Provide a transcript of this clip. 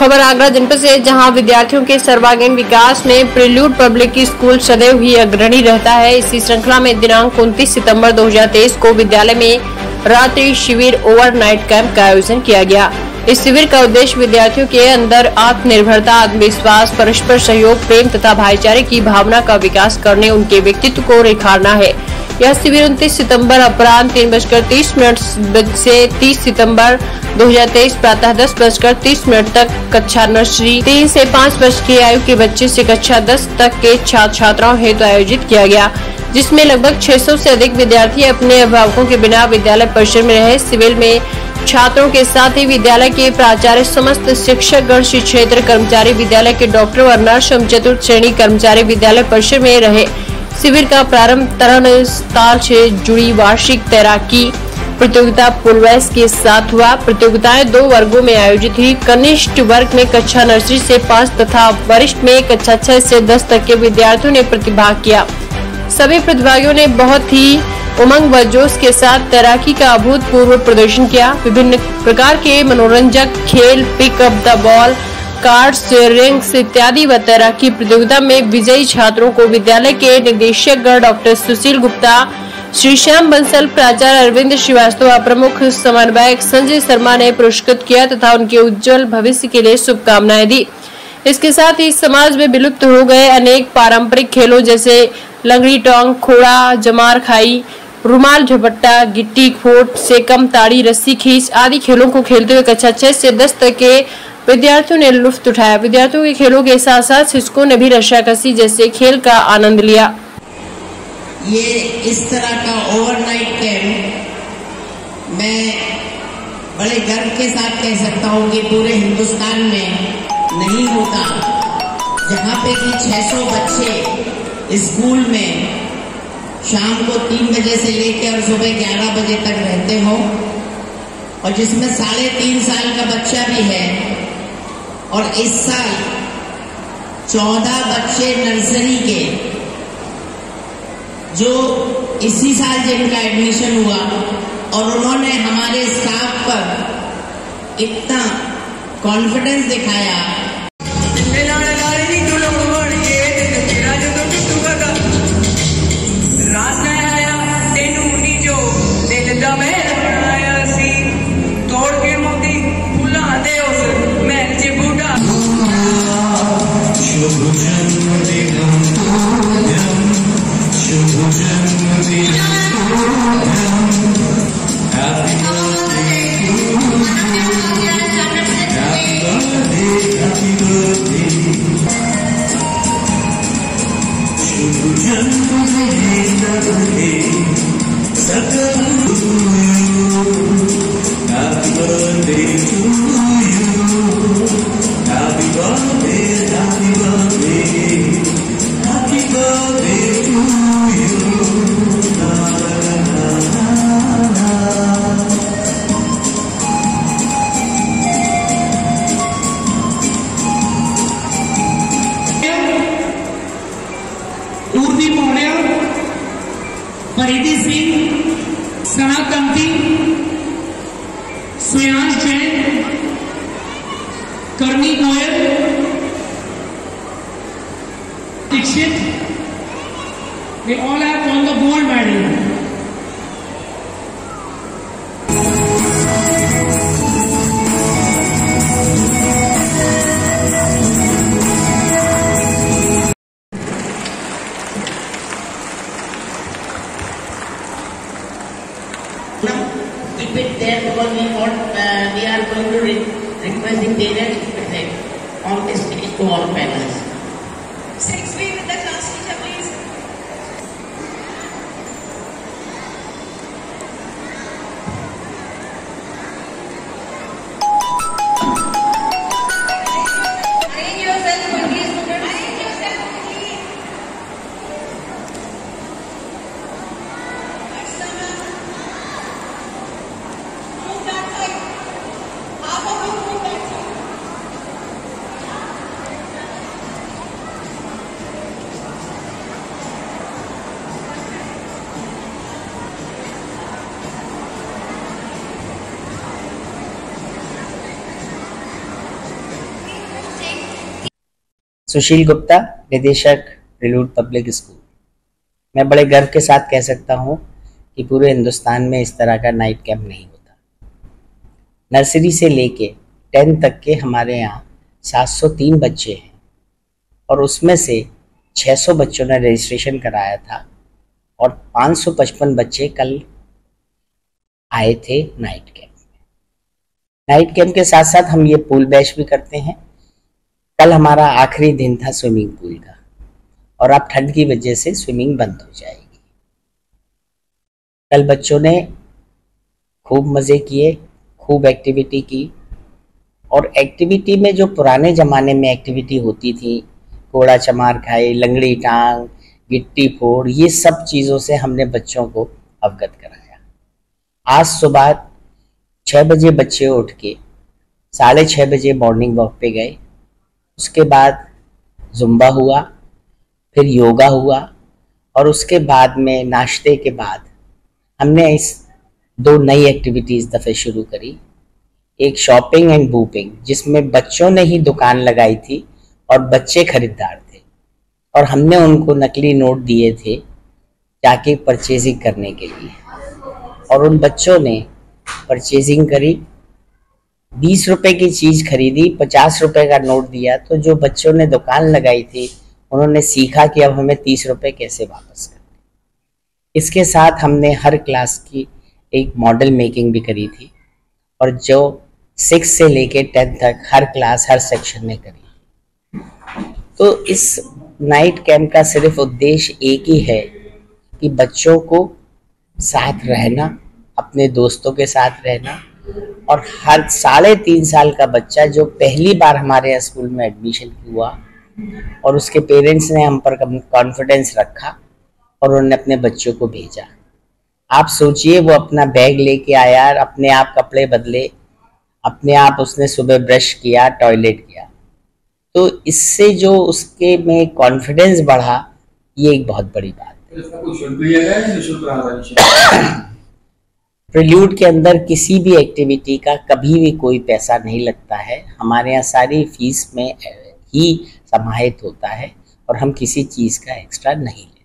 खबर आगरा जनपद से, जहां विद्यार्थियों के सर्वांगीण विकास में प्रिल्यूड पब्लिक स्कूल सदैव ही अग्रणी रहता है। इसी श्रृंखला में दिनांक 29 सितंबर 2023 को विद्यालय में रात्रि शिविर ओवरनाइट कैंप का आयोजन किया गया। इस शिविर का उद्देश्य विद्यार्थियों के अंदर आत्मनिर्भरता, आत्मविश्वास, परस्पर सहयोग, प्रेम तथा भाईचारे की भावना का विकास करने, उनके व्यक्तित्व को निखारना है। यह शिविर 29 सितंबर अपराह्न 3:30 से 30 सितंबर 2023 प्रातः 10:30 तक कक्षा नर्सरी 3 से 5 वर्ष की आयु के बच्चे से कक्षा 10 तक के छात्र छात्राओं हेतु आयोजित किया गया, जिसमें लगभग 600 से अधिक विद्यार्थी अपने अभिभावकों के बिना विद्यालय परिसर में रहे। शिविर में छात्रों के साथ ही विद्यालय के प्राचार्य, समस्त शिक्षकगण, शिक्षेत्र कर्मचारी, विद्यालय के डॉक्टर व नर्स एवं चतुर्थ श्रेणी कर्मचारी विद्यालय परिसर में रहे। शिविर का प्रारंभ तरण ताल से जुड़ी वार्षिक तैराकी प्रतियोगिता पूर्ववैस के साथ हुआ। प्रतियोगिताएं 2 वर्गों में आयोजित हुई। कनिष्ठ वर्ग में कक्षा नर्सरी से 5 तथा वरिष्ठ में कक्षा 6 से 10 तक के विद्यार्थियों ने प्रतिभाग किया। सभी प्रतिभागियों ने बहुत ही उमंग व जोश के साथ तैराकी का अभूतपूर्व प्रदर्शन किया। विभिन्न प्रकार के मनोरंजक खेल, pick up the ball, cards, rings इत्यादि व तैराकी प्रतियोगिता में विजयी छात्रों को विद्यालय के निदेशक डॉक्टर सुशील गुप्ता, श्री श्याम बंसल, प्राचार्य अरविंद श्रीवास्तव, प्रमुख समन्वयक संजय शर्मा ने पुरस्कृत किया तथा उनके उज्जवल भविष्य के लिए शुभकामनाएं दी। इसके साथ ही समाज में विलुप्त हो गए अनेक पारंपरिक खेलों जैसे लंगड़ी टोंग, खोड़ा, जमार खाई, रुमाल झपट्टा, गिट्टी खोट, सेकम, ताड़ी, रस्सी खींच आदि खेलों को खेलते हुए कक्षा 6 से 10 तक के विद्यार्थियों ने लुत्फ उठाया। विद्यार्थियों के खेलों के साथ साथ शिक्षकों ने भी रस्साकसी जैसे खेल का आनंद लिया। ये इस तरह का ओवरनाइट कैंप मैं बड़े गर्व के साथ कह सकता हूँ कि पूरे हिंदुस्तान में नहीं होता, जहाँ पे कि 600 बच्चे स्कूल में शाम को 3 बजे से लेकर सुबह 11 बजे तक रहते हो और जिसमें 3.5 साल का बच्चा भी है। और इस साल 14 बच्चे नर्सरी के जो इसी साल जिनका एडमिशन हुआ और उन्होंने हमारे स्टाफ पर इतना कॉन्फिडेंस दिखाया। उर्दी मौर्य, परिधि सिंह, सना कंती, सुयांश जैन, करनी Goyal, Dixit, they all have won the gold medal. Keep it there because we are going to request the parents to present on this stage to all panels. 6B with the class teacher, please. Arrange yourself quickly, students. Arrange yourself quickly. Move that side. Half of you move that side. सुशील गुप्ता, निदेशक prelude public school. मैं बड़े गर्व के साथ कह सकता हूँ कि पूरे हिंदुस्तान में इस तरह का नाइट कैंप नहीं होता। नर्सरी से लेके 10 तक के हमारे यहाँ 703 बच्चे हैं और उसमें से 600 बच्चों ने रजिस्ट्रेशन कराया था और 555 बच्चे कल आए थे नाइट कैंप में। नाइट कैंप के साथ साथ हम ये पूल बैच भी करते हैं। कल हमारा आखिरी दिन था स्विमिंग पूल का और अब ठंड की वजह से स्विमिंग बंद हो जाएगी। कल बच्चों ने खूब मज़े किए, खूब एक्टिविटी की और एक्टिविटी में जो पुराने ज़माने में एक्टिविटी होती थी, घोड़ा चमार खाए, लंगड़ी टांग, गिट्टी फोड़, ये सब चीज़ों से हमने बच्चों को अवगत कराया। आज सुबह 6 बजे बच्चे उठ के 6:30 बजे मॉर्निंग वॉक पे गए। उसके बाद जुम्बा हुआ, फिर योगा हुआ और उसके बाद में नाश्ते के बाद हमने इस 2 नई एक्टिविटीज़ दफ़े शुरू करी। एक शॉपिंग एंड बूपिंग, जिसमें बच्चों ने ही दुकान लगाई थी और बच्चे खरीदार थे और हमने उनको नकली नोट दिए थे जाके परचेजिंग करने के लिए और उन बच्चों ने परचेजिंग करी। 20 रुपए की चीज़ खरीदी, 50 रुपए का नोट दिया, तो जो बच्चों ने दुकान लगाई थी उन्होंने सीखा कि अब हमें 30 रुपए कैसे वापस करने। इसके साथ हमने हर क्लास की एक मॉडल मेकिंग भी करी थी और जो 6 से लेके 10 तक हर क्लास हर सेक्शन में करी। तो इस नाइट कैंप का सिर्फ उद्देश्य एक ही है कि बच्चों को साथ रहना, अपने दोस्तों के साथ रहना और हर 3.5 साल का बच्चा जो पहली बार हमारे यहाँ स्कूल में एडमिशन हुआ और उसके पेरेंट्स ने हम पर कॉन्फिडेंस रखा और उन्होंने अपने बच्चों को भेजा। आप सोचिए, वो अपना बैग लेके आया, अपने आप कपड़े बदले, अपने आप उसने सुबह ब्रश किया, टॉयलेट किया, तो इससे जो उसके में कॉन्फिडेंस बढ़ा, ये एक बहुत बड़ी बात है। प्रिल्यूड के अंदर किसी भी एक्टिविटी का कभी भी कोई पैसा नहीं लगता है। हमारे यहाँ सारी फीस में ही समाहित होता है और हम किसी चीज़ का एक्स्ट्रा नहीं लेते।